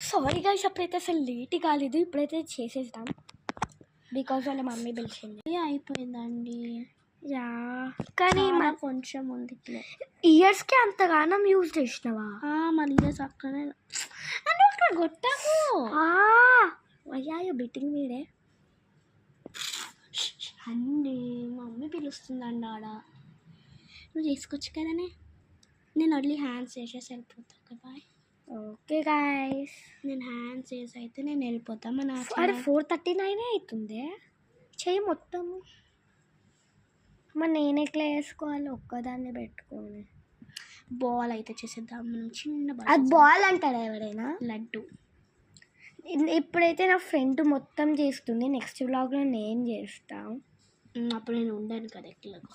Sorry guys, అప్పుడైతే అసలు late కాలేదు, ఇప్పుడైతే చేసేస్తాం బికాజ్ వాళ్ళ మమ్మీ పిలిచింది. అయిపోయిందండి. యా, కానీ కొంచెం ఉంది. ఇయర్స్కి అంతగానం యూజ్ చేసినావా? మళ్ళీ చక్కనే అని అక్కడ కొట్టాము. అయ్యా బెట్టింగ్ మీడే అండి. మా మమ్మీ పిలుస్తుందండి ఆడ. నువ్వు చేసుకోవచ్చు కదనే. నేను ఓన్లీ హ్యాండ్స్ చేసేసి వెళ్ళిపోతా. Okay bye. ఓకే గాయస్, నేను హ్యాండ్స్ చేసి అయితే నేను వెళ్ళిపోతా. మన 4:39 అవుతుంది. చెయ్యి మొత్తం మరి నేను ఎట్లా వేసుకోవాలి ఒక్కదాన్ని పెట్టుకొని? బాల్ అయితే చేసేద్దాం మనం. చిన్న అది బాల్ అంటారా ఎవరైనా? లడ్డు. ఇప్పుడైతే నా ఫ్రెండ్ మొత్తం చేస్తుంది, నెక్స్ట్ వ్లాగ్లో నేను చేస్తా. అప్పుడు నేను ఉండను కదా ఎట్లాగో,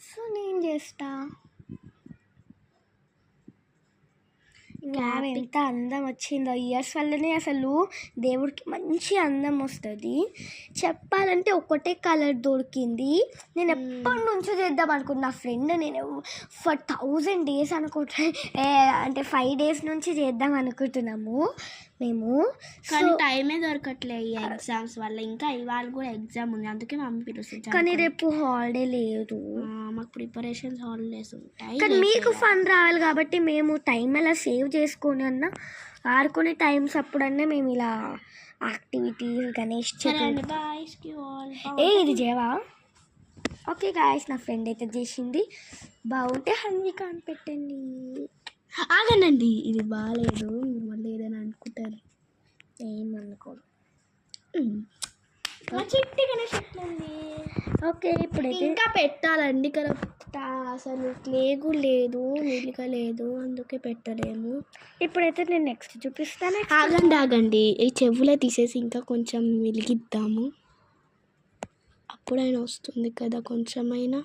సో నేను చేస్తా. ఎంత అందం వచ్చిందో ఇయర్స్ వల్లనే అసలు దేవుడికి మంచి అందం వస్తుంది. చెప్పాలంటే ఒకటే కలర్ దొరికింది. నేను ఎప్పటి నుంచో చేద్దాం అనుకున్నా. నా ఫ్రెండ్ నేను ఫర్ 1000 days అనుకుంటా, అంటే 5 days నుంచి చేద్దాం అనుకుంటున్నాము మేము. కానీ టైమే దొరకట్లే ఈ ఎగ్జామ్స్ వల్ల. ఇంకా ఇవాళ కూడా ఎగ్జామ్ ఉంది, అందుకే మా మమ్మీ పిలుస్తుంది. కానీ రేపు హాలిడే లేదు, మాకు ప్రిపరేషన్స్ హాలిడేస్ ఉంటాయి. కానీ మీకు ఫన్ రావాలి కాబట్టి మేము టైం అలా సేవ్ చేసుకొని అన్న ఆడుకునే టైమ్స్ అప్పుడన్నా మేము ఇలా యాక్టివిటీస్ గణేష్ ఇది చేయవా? ఓకే గాయస్, నా ఫ్రెండ్ అయితే చేసింది, బాగుంటే హన్విక అని పెట్టండి. ఆగనండి, ఇది బాగాలేదు, మీరు మళ్ళీ ఏదైనా అనుకుంటారు. ఏమనుకోదు. ఓకే, ఇప్పుడైతే ఇంకా పెట్టాలండి కరెక్ట్. అసలు క్లేగు లేదు, నీళ్ళగా లేదు, అందుకే పెట్టలేము. ఇప్పుడైతే నేను నెక్స్ట్ చూపిస్తాను. ఆగండి, ఈ చెవులే తీసేసి ఇంకా కొంచెం వెలిగిద్దాము, అప్పుడైనా వస్తుంది కదా కొంచెమైనా.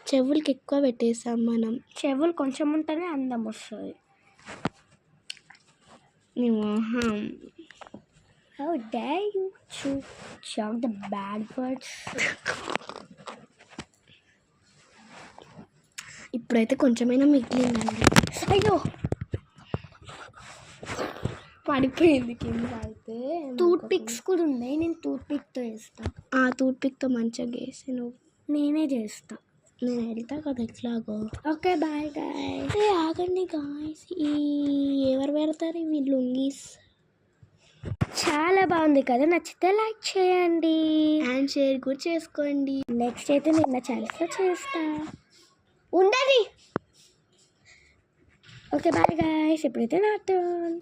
చెవులకి ఎక్కువ పెట్టేసాం మనం. చెవులు కొంచెం ఉంటేనే అందం వస్తుంది. How dare you chuck the bad words? ఇప్పుడైతే కొంచెమైనా మిగిలిందండి. అయ్యో పడిపోయింది కింద. అయితే టూత్ పిక్స్ కూడా ఉన్నాయి, నేను టూత్ పిక్తో వేస్తాను. టూత్ పిక్తో మంచిగా వేసి నువ్వు. నేనే చేస్తా, నేను వెళ్తా కదా ఎట్లాగో. Okay bye guys. ఆగండి గాయ్స్, ఎవరు పెడతారు ఇవి లుంగీస్? చాలా బాగుంది కదా, నచ్చితే లైక్ చేయండి అండ్ షేర్ కూడా చేసుకోండి. నెక్స్ట్ అయితే నేను నా ఛానల్తో చేస్తా ఉండదు. ఓకే బాయ్ గాయ్స్, ఇప్పుడైతే నా టర్న్.